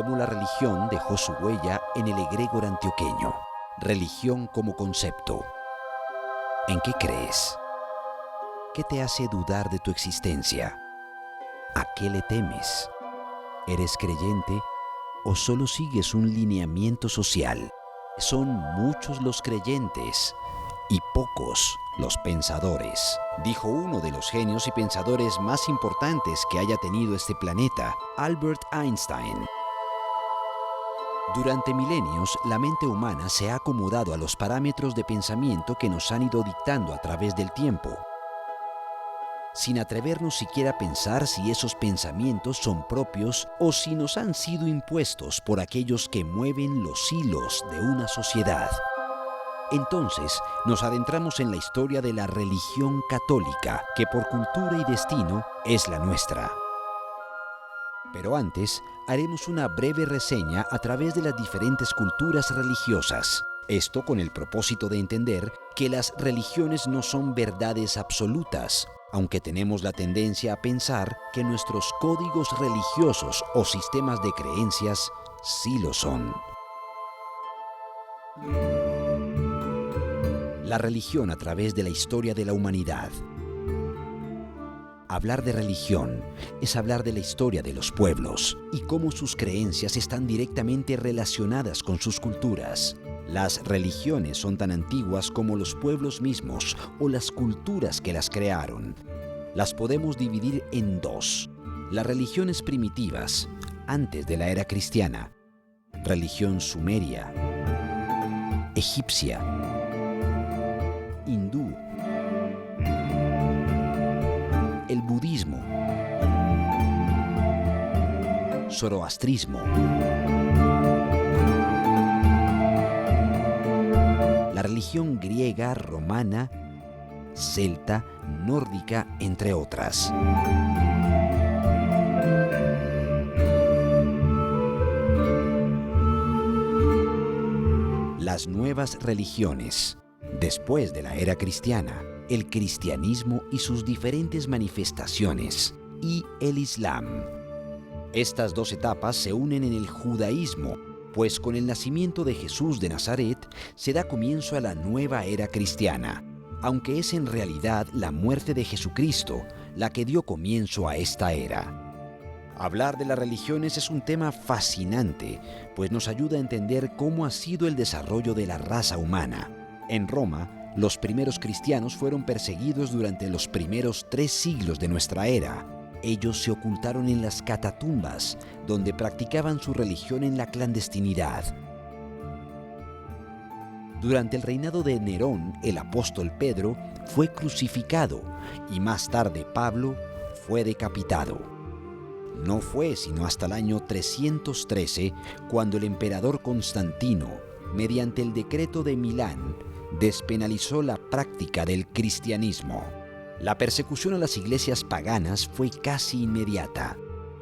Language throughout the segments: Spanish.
Cómo la religión dejó su huella en el egregor antioqueño. Religión como concepto. ¿En qué crees? ¿Qué te hace dudar de tu existencia? ¿A qué le temes? ¿Eres creyente o solo sigues un lineamiento social? Son muchos los creyentes y pocos los pensadores, dijo uno de los genios y pensadores más importantes que haya tenido este planeta, Albert Einstein. Durante milenios, la mente humana se ha acomodado a los parámetros de pensamiento que nos han ido dictando a través del tiempo, sin atrevernos siquiera a pensar si esos pensamientos son propios o si nos han sido impuestos por aquellos que mueven los hilos de una sociedad. Entonces, nos adentramos en la historia de la religión católica, que por cultura y destino es la nuestra. Pero antes, haremos una breve reseña a través de las diferentes culturas religiosas. Esto con el propósito de entender que las religiones no son verdades absolutas, aunque tenemos la tendencia a pensar que nuestros códigos religiosos o sistemas de creencias sí lo son. La religión a través de la historia de la humanidad. Hablar de religión es hablar de la historia de los pueblos y cómo sus creencias están directamente relacionadas con sus culturas. Las religiones son tan antiguas como los pueblos mismos o las culturas que las crearon. Las podemos dividir en dos: las religiones primitivas, antes de la era cristiana, religión sumeria, egipcia, hindú, el budismo, zoroastrismo, la religión griega, romana, celta, nórdica, entre otras. Las nuevas religiones, después de la era cristiana, el cristianismo y sus diferentes manifestaciones, y el Islam. Estas dos etapas se unen en el judaísmo, pues con el nacimiento de Jesús de Nazaret se da comienzo a la nueva era cristiana, aunque es en realidad la muerte de Jesucristo la que dio comienzo a esta era. Hablar de las religiones es un tema fascinante, pues nos ayuda a entender cómo ha sido el desarrollo de la raza humana. En Roma, los primeros cristianos fueron perseguidos durante los primeros 3 siglos de nuestra era. Ellos se ocultaron en las catatumbas, donde practicaban su religión en la clandestinidad. Durante el reinado de Nerón, el apóstol Pedro fue crucificado y más tarde Pablo fue decapitado. No fue sino hasta el año 313 cuando el emperador Constantino, mediante el decreto de Milán, despenalizó la práctica del cristianismo. La persecución a las iglesias paganas fue casi inmediata.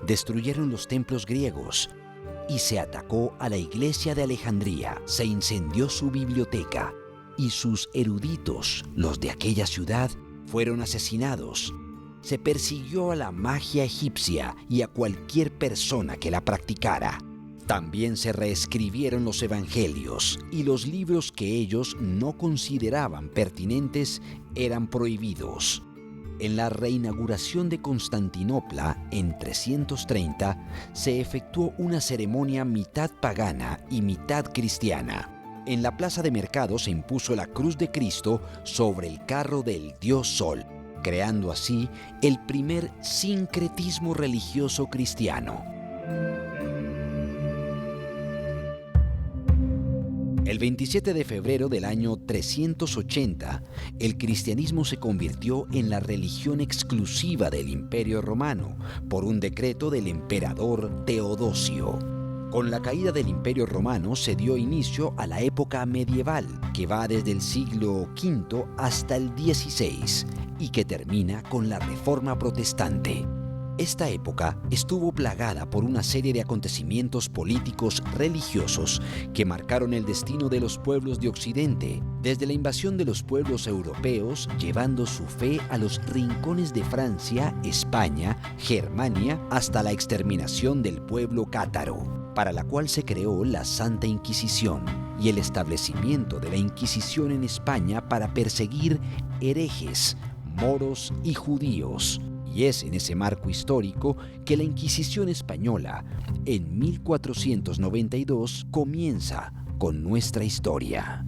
Destruyeron los templos griegos y se atacó a la iglesia de Alejandría. Se incendió su biblioteca y sus eruditos, los de aquella ciudad, fueron asesinados. Se persiguió a la magia egipcia y a cualquier persona que la practicara. También se reescribieron los evangelios y los libros que ellos no consideraban pertinentes eran prohibidos. En la reinauguración de Constantinopla, en 330, se efectuó una ceremonia mitad pagana y mitad cristiana. En la plaza de mercado se impuso la cruz de Cristo sobre el carro del dios Sol, creando así el primer sincretismo religioso cristiano. El 27 de febrero del año 380, el cristianismo se convirtió en la religión exclusiva del Imperio Romano por un decreto del emperador Teodosio. Con la caída del Imperio Romano se dio inicio a la época medieval, que va desde el siglo V hasta el XVI y que termina con la Reforma Protestante. Esta época estuvo plagada por una serie de acontecimientos políticos religiosos que marcaron el destino de los pueblos de Occidente, desde la invasión de los pueblos europeos, llevando su fe a los rincones de Francia, España, Germania, hasta la exterminación del pueblo cátaro. para la cual se creó la Santa Inquisición y el establecimiento de la Inquisición en España para perseguir herejes, moros y judíos. Y es en ese marco histórico que la Inquisición española, en 1492, comienza con nuestra historia.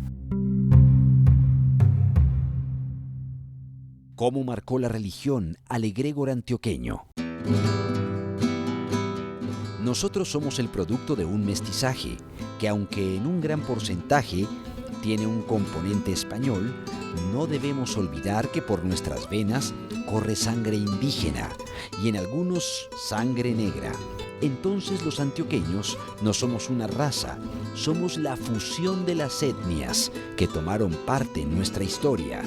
¿Cómo marcó la religión al egregor antioqueño? Nosotros somos el producto de un mestizaje que, aunque en un gran porcentaje tiene un componente español, no debemos olvidar que por nuestras venas corre sangre indígena y en algunos sangre negra. Entonces los antioqueños no somos una raza, somos la fusión de las etnias que tomaron parte en nuestra historia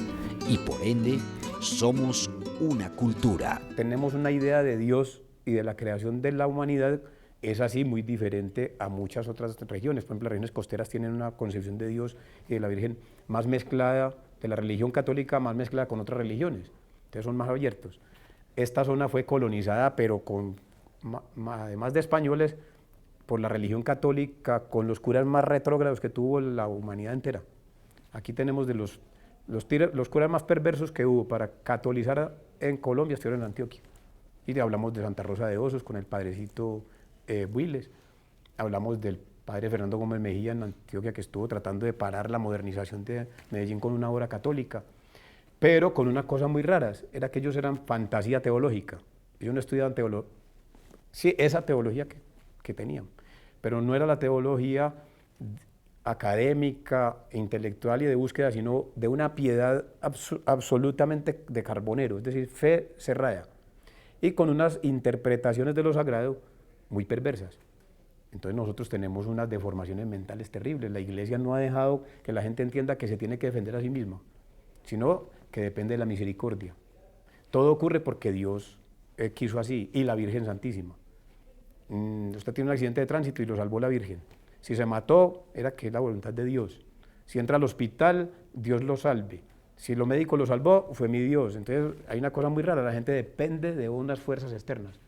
y por ende somos una cultura. Tenemos una idea de Dios y de la creación de la humanidad, es así muy diferente a muchas otras regiones. Por ejemplo, las regiones costeras tienen una concepción de Dios y de la Virgen más mezclada, de la religión católica más mezclada con otras religiones, entonces son más abiertos. Esta zona fue colonizada, pero además de españoles, por la religión católica, con los curas más retrógrados que tuvo la humanidad entera. Aquí tenemos de los curas más perversos que hubo para catolizar en Colombia, estuvieron en Antioquia. Y hablamos de Santa Rosa de Osos con el padrecito Builes, hablamos del padre Fernando Gómez Mejía en Antioquia, que estuvo tratando de parar la modernización de Medellín con una obra católica, pero con una cosa muy rara, era que ellos eran fantasía teológica. Ellos no estudiaban teología, sí, esa teología que tenían, pero no era la teología académica, intelectual y de búsqueda, sino de una piedad absolutamente de carbonero, es decir, fe cerrada, y con unas interpretaciones de lo sagrado muy perversas. Entonces nosotros tenemos unas deformaciones mentales terribles. La Iglesia no ha dejado que la gente entienda que se tiene que defender a sí misma, sino que depende de la misericordia. Todo ocurre porque Dios quiso así, y la Virgen Santísima. Usted tiene un accidente de tránsito y lo salvó la Virgen. Si se mató, era que es la voluntad de Dios. Si entra al hospital, Dios lo salve. Si lo médico lo salvó, fue mi Dios. Entonces hay una cosa muy rara, la gente depende de unas fuerzas externas.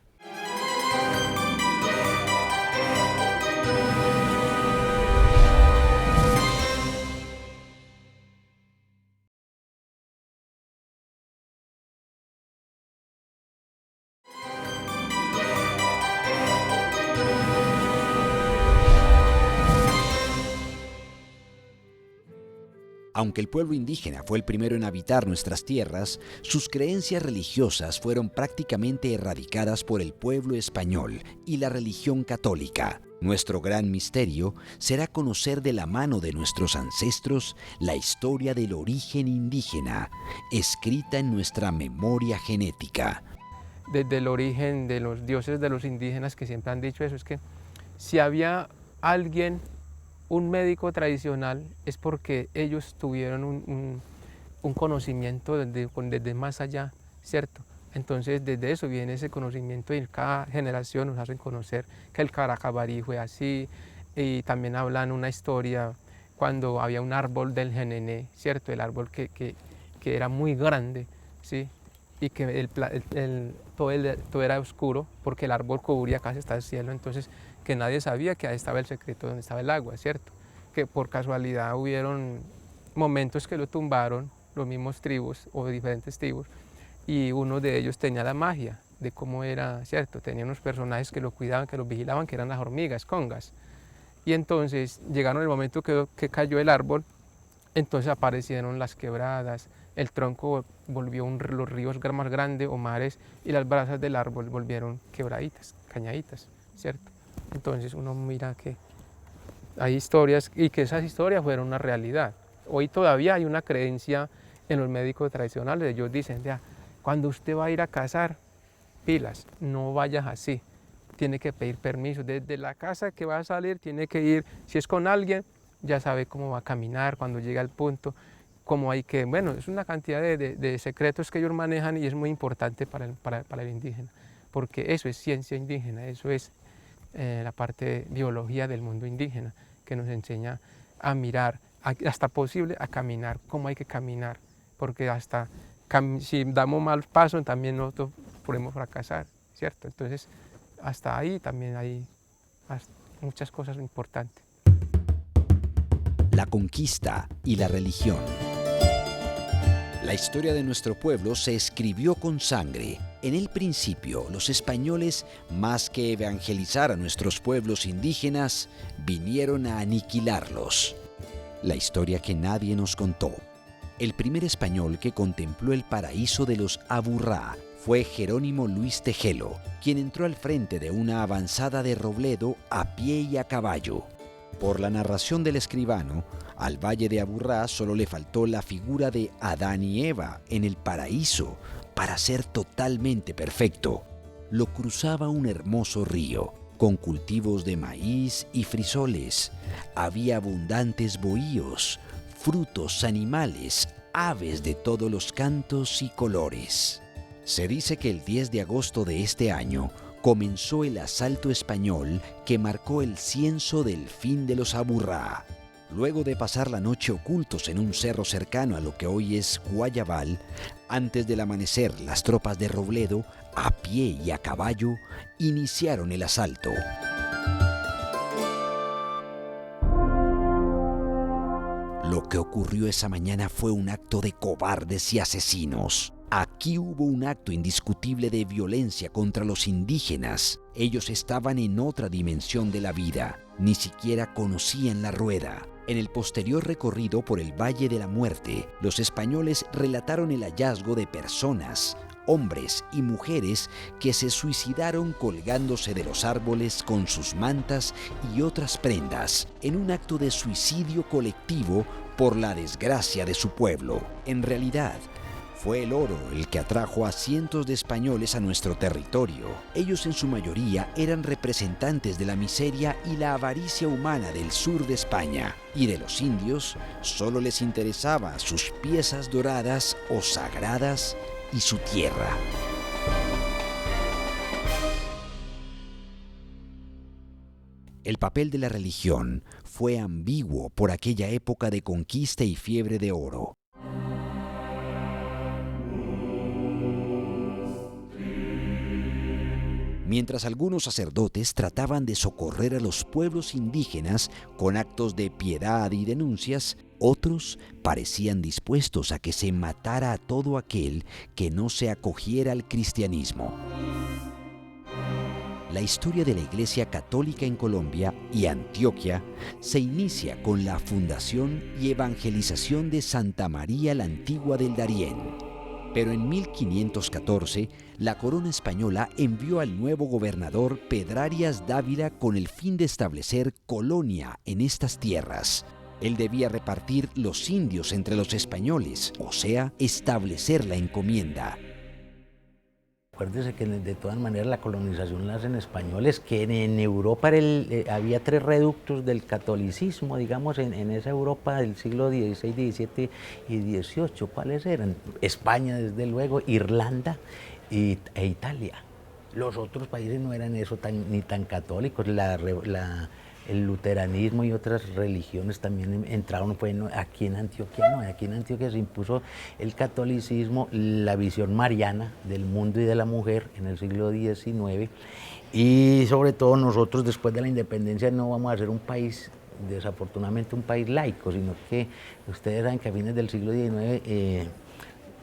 Aunque el pueblo indígena fue el primero en habitar nuestras tierras, sus creencias religiosas fueron prácticamente erradicadas por el pueblo español y la religión católica. Nuestro gran misterio será conocer de la mano de nuestros ancestros la historia del origen indígena, escrita en nuestra memoria genética. Desde el origen de los dioses de los indígenas, que siempre han dicho eso, es que si había alguien, un médico tradicional, es porque ellos tuvieron un conocimiento desde más allá, ¿cierto? Entonces desde eso viene ese conocimiento y cada generación nos hacen conocer que el Caracabarí fue así, y también hablan una historia cuando había un árbol del Jenené, ¿cierto? El árbol que era muy grande, ¿sí? Y que todo era oscuro porque el árbol cubría casi hasta el cielo, entonces que nadie sabía que ahí estaba el secreto donde estaba el agua, ¿cierto? Que por casualidad hubieron momentos que lo tumbaron los mismos tribus o diferentes tribus, y uno de ellos tenía la magia de cómo era, ¿cierto? Tenía unos personajes que lo cuidaban, que lo vigilaban, que eran las hormigas, congas. Y entonces llegaron el momento que cayó el árbol, entonces aparecieron las quebradas, el tronco volvió los ríos más grandes o mares, y las brasas del árbol volvieron quebraditas, cañaditas, ¿cierto? Entonces uno mira que hay historias y que esas historias fueron una realidad. Hoy todavía hay una creencia en los médicos tradicionales. Ellos dicen, ya, cuando usted va a ir a cazar, pilas, no vayas así, tiene que pedir permiso. Desde la casa que va a salir tiene que ir, si es con alguien, ya sabe cómo va a caminar cuando llega al punto, cómo hay que, bueno, es una cantidad de secretos que ellos manejan, y es muy importante para el indígena, porque eso es ciencia indígena, eso es la parte de biología del mundo indígena, que nos enseña a mirar, hasta posible a caminar, cómo hay que caminar, porque hasta si damos mal paso también nosotros podemos fracasar, ¿cierto? Entonces hasta ahí también hay muchas cosas importantes. La conquista y la religión. La historia de nuestro pueblo se escribió con sangre. En el principio, los españoles, más que evangelizar a nuestros pueblos indígenas, vinieron a aniquilarlos. La historia que nadie nos contó. El primer español que contempló el paraíso de los Aburrá fue Jerónimo Luis Tejelo, quien entró al frente de una avanzada de Robledo a pie y a caballo. Por la narración del escribano, al valle de Aburrá solo le faltó la figura de Adán y Eva en el paraíso para ser totalmente perfecto. Lo cruzaba un hermoso río, con cultivos de maíz y frisoles. Había abundantes bohíos, frutos, animales, aves de todos los cantos y colores. Se dice que el 10 de agosto de este año comenzó el asalto español que marcó el censo del fin de los Aburrá. Luego de pasar la noche ocultos en un cerro cercano a lo que hoy es Guayabal, antes del amanecer las tropas de Robledo, a pie y a caballo, iniciaron el asalto. Lo que ocurrió esa mañana fue un acto de cobardes y asesinos. Aquí hubo un acto indiscutible de violencia contra los indígenas. Ellos estaban en otra dimensión de la vida, ni siquiera conocían la rueda. En el posterior recorrido por el Valle de la Muerte, los españoles relataron el hallazgo de personas, hombres y mujeres que se suicidaron colgándose de los árboles con sus mantas y otras prendas, en un acto de suicidio colectivo por la desgracia de su pueblo. En realidad, fue el oro el que atrajo a cientos de españoles a nuestro territorio. Ellos en su mayoría eran representantes de la miseria y la avaricia humana del sur de España. Y de los indios solo les interesaba sus piezas doradas o sagradas y su tierra. El papel de la religión fue ambiguo por aquella época de conquista y fiebre de oro. Mientras algunos sacerdotes trataban de socorrer a los pueblos indígenas con actos de piedad y denuncias, otros parecían dispuestos a que se matara a todo aquel que no se acogiera al cristianismo. La historia de la Iglesia Católica en Colombia y Antioquia se inicia con la fundación y evangelización de Santa María la Antigua del Darién. Pero en 1514, la corona española envió al nuevo gobernador Pedrarias Dávila con el fin de establecer colonia en estas tierras. Él debía repartir los indios entre los españoles, o sea, establecer la encomienda. Acuérdese que de todas maneras la colonización la hacen españoles, que en Europa había 3 reductos del catolicismo, digamos, en esa Europa del siglo XVI, XVII y XVIII. ¿Cuáles eran? España, desde luego, Irlanda e Italia. Los otros países no eran eso ni tan católicos. El luteranismo y otras religiones también entraron, aquí en Antioquia no, aquí en Antioquia se impuso el catolicismo, la visión mariana del mundo y de la mujer en el siglo XIX, y sobre todo nosotros después de la independencia no vamos a ser un país, desafortunadamente un país laico, sino que ustedes saben que a fines del siglo XIX,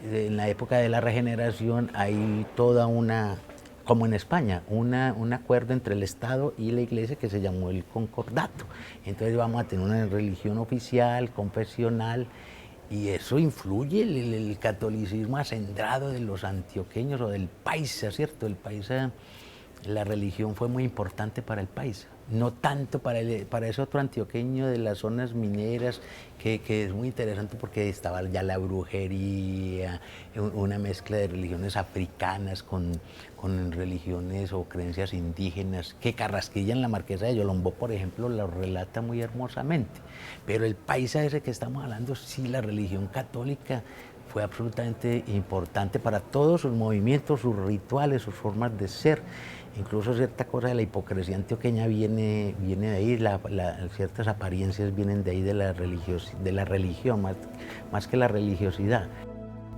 en la época de la regeneración, hay toda una, como en España, un acuerdo entre el Estado y la Iglesia que se llamó el Concordato. Entonces vamos a tener una religión oficial, confesional, y eso influye el catolicismo acendrado de los antioqueños o del paisa, ¿cierto? El paisa, la religión fue muy importante para el paisa. No tanto para ese otro antioqueño de las zonas mineras, que es muy interesante porque estaba ya la brujería, una mezcla de religiones africanas con religiones o creencias indígenas, que Carrasquilla en la Marquesa de Yolombó, por ejemplo, lo relata muy hermosamente. Pero el paisa ese que estamos hablando, sí, la religión católica fue absolutamente importante para todos sus movimientos, sus rituales, sus formas de ser. Incluso cierta cosa de la hipocresía antioqueña viene de ahí, ciertas apariencias vienen de ahí de la religión, más que la religiosidad.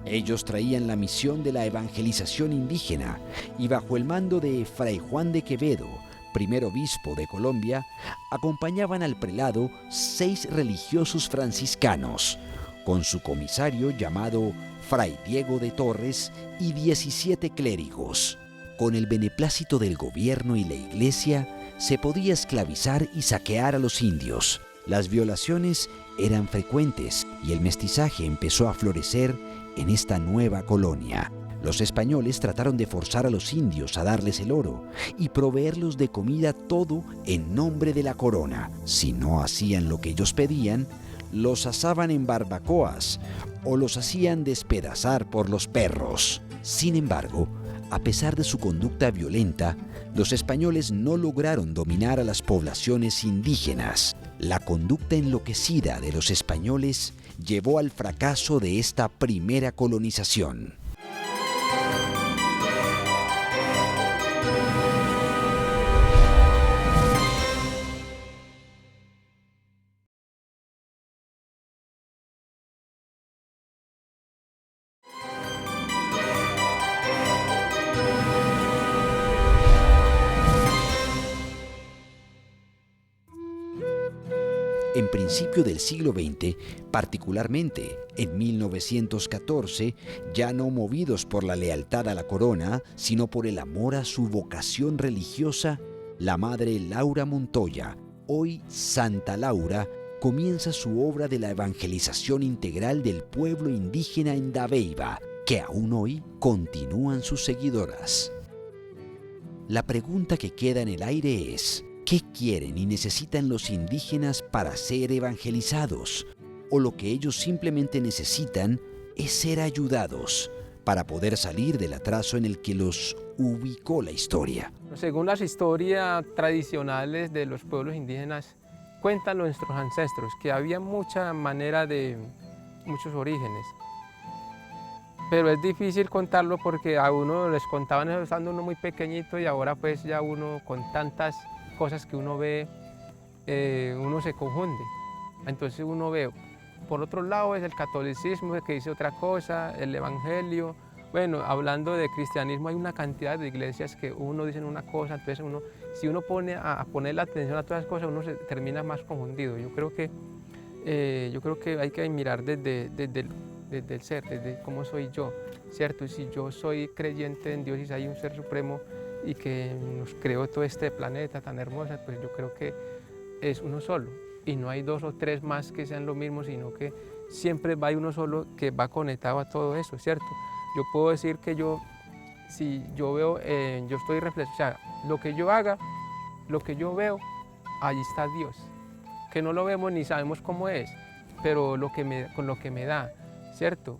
Ellos traían la misión de la evangelización indígena y bajo el mando de Fray Juan de Quevedo, primer obispo de Colombia, acompañaban al prelado 6 religiosos franciscanos, con su comisario llamado Fray Diego de Torres y 17 clérigos. Con el beneplácito del gobierno y la iglesia, se podía esclavizar y saquear a los indios. Las violaciones eran frecuentes y el mestizaje empezó a florecer en esta nueva colonia. Los españoles trataron de forzar a los indios a darles el oro y proveerlos de comida, todo en nombre de la corona. Si no hacían lo que ellos pedían, los asaban en barbacoas o los hacían despedazar por los perros. Sin embargo, a pesar de su conducta violenta, los españoles no lograron dominar a las poblaciones indígenas. La conducta enloquecida de los españoles llevó al fracaso de esta primera colonización. En principio del siglo XX, particularmente en 1914, ya no movidos por la lealtad a la corona, sino por el amor a su vocación religiosa, la madre Laura Montoya, hoy Santa Laura, comienza su obra de la evangelización integral del pueblo indígena en Dabeiba, que aún hoy continúan sus seguidoras. La pregunta que queda en el aire es: ¿qué quieren y necesitan los indígenas para ser evangelizados? ¿O lo que ellos simplemente necesitan es ser ayudados para poder salir del atraso en el que los ubicó la historia? Según las historias tradicionales de los pueblos indígenas, cuentan nuestros ancestros que había mucha manera de muchos orígenes. Pero es difícil contarlo porque a uno les contaban eso estando uno muy pequeñito y ahora pues ya uno con tantas cosas que uno ve, uno se confunde. Entonces uno ve, por otro lado es el catolicismo que dice otra cosa, el evangelio. Bueno, hablando de cristianismo hay una cantidad de iglesias que uno dice una cosa, entonces uno, si uno pone a poner la atención a todas las cosas, uno se termina más confundido. Yo creo que hay que mirar desde el ser, desde cómo soy yo, ¿cierto? Y si yo soy creyente en Dios y si hay un ser supremo y que nos creó todo este planeta tan hermoso, pues yo creo que es uno solo y no hay 2 o 3 más que sean lo mismo, sino que siempre va uno solo que va conectado a todo eso, ¿cierto? Yo puedo decir que si yo veo, yo estoy reflexionando, o sea, lo que yo haga, lo que yo veo, allí está Dios, que no lo vemos ni sabemos cómo es, pero con lo que me da, ¿cierto?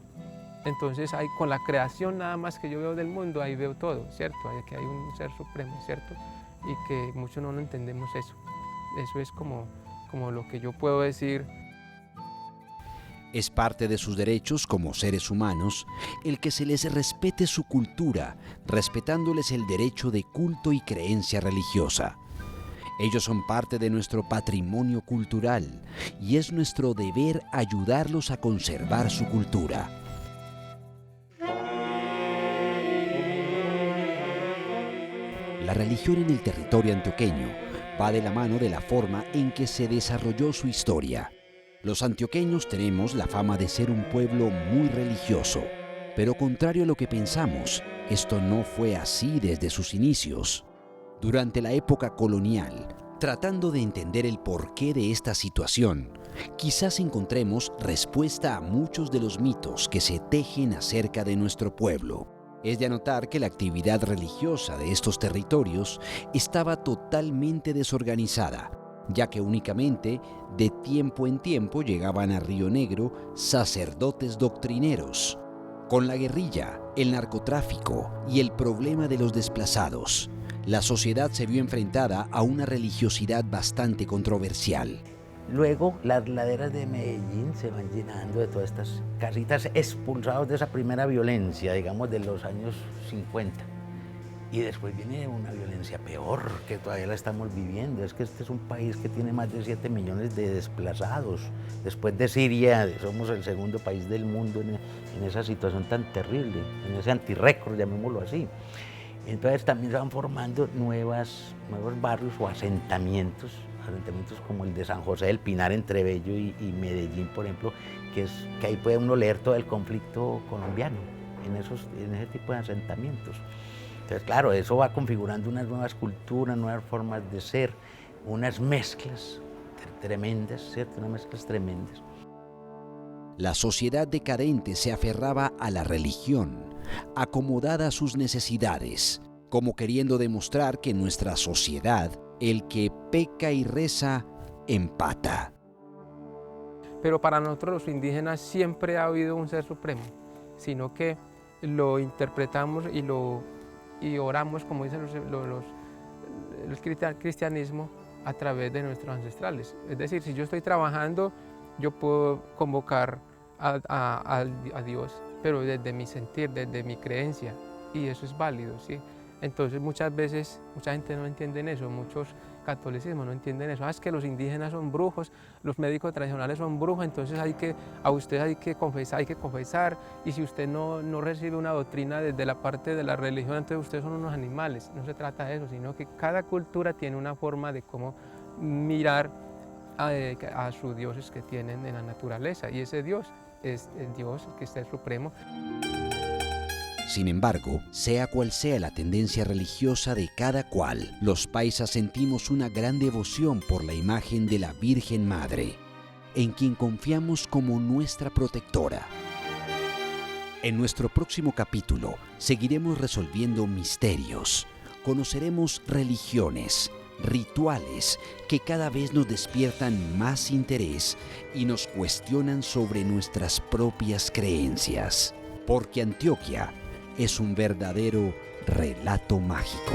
Entonces con la creación nada más que yo veo del mundo, ahí veo todo, ¿cierto? Que hay un ser supremo, ¿cierto? Y que muchos no lo entendemos eso. Eso es como lo que yo puedo decir. Es parte de sus derechos como seres humanos el que se les respete su cultura, respetándoles el derecho de culto y creencia religiosa. Ellos son parte de nuestro patrimonio cultural y es nuestro deber ayudarlos a conservar su cultura. La religión en el territorio antioqueño va de la mano de la forma en que se desarrolló su historia. Los antioqueños tenemos la fama de ser un pueblo muy religioso, pero contrario a lo que pensamos, esto no fue así desde sus inicios. Durante la época colonial, tratando de entender el porqué de esta situación, quizás encontremos respuesta a muchos de los mitos que se tejen acerca de nuestro pueblo. Es de anotar que la actividad religiosa de estos territorios estaba totalmente desorganizada, ya que únicamente de tiempo en tiempo llegaban a Río Negro sacerdotes doctrineros. Con la guerrilla, el narcotráfico y el problema de los desplazados, la sociedad se vio enfrentada a una religiosidad bastante controversial. Luego, las laderas de Medellín se van llenando de todas estas casitas expulsados de esa primera violencia, digamos, de los años 50. Y después viene una violencia peor, que todavía la estamos viviendo. Es que este es un país que tiene más de 7 millones de desplazados. Después de Siria, somos el segundo país del mundo en esa situación tan terrible, en ese antirrécord, llamémoslo así. Entonces también se van formando nuevos barrios o asentamientos como el de San José del Pinar entre Bello y Medellín, por ejemplo, que ahí puede uno leer todo el conflicto colombiano, en ese tipo de asentamientos. Entonces, claro, eso va configurando unas nuevas culturas, nuevas formas de ser, unas mezclas tremendas, ¿cierto? Unas mezclas tremendas. La sociedad decadente se aferraba a la religión, acomodada a sus necesidades, como queriendo demostrar que en nuestra sociedad el que peca y reza empata. Pero para nosotros los indígenas siempre ha habido un ser supremo, sino que lo interpretamos y oramos, como dicen el cristianismo, a través de nuestros ancestrales. Es decir, si yo estoy trabajando, yo puedo convocar a Dios, pero desde mi sentir, desde mi creencia, y eso es válido, ¿sí? Entonces muchas veces, mucha gente no entiende eso, muchos catolicismos no entienden eso. Es que los indígenas son brujos, los médicos tradicionales son brujos, entonces a usted hay que confesar, y si usted no recibe una doctrina desde la parte de la religión, entonces ustedes son unos animales. No se trata de eso, sino que cada cultura tiene una forma de cómo mirar a sus dioses que tienen en la naturaleza, y ese Dios es el Dios que está el supremo. Sin embargo, sea cual sea la tendencia religiosa de cada cual, los paisas sentimos una gran devoción por la imagen de la Virgen Madre, en quien confiamos como nuestra protectora. En nuestro próximo capítulo seguiremos resolviendo misterios, conoceremos religiones, rituales que cada vez nos despiertan más interés y nos cuestionan sobre nuestras propias creencias, porque Antioquia es un verdadero relato mágico.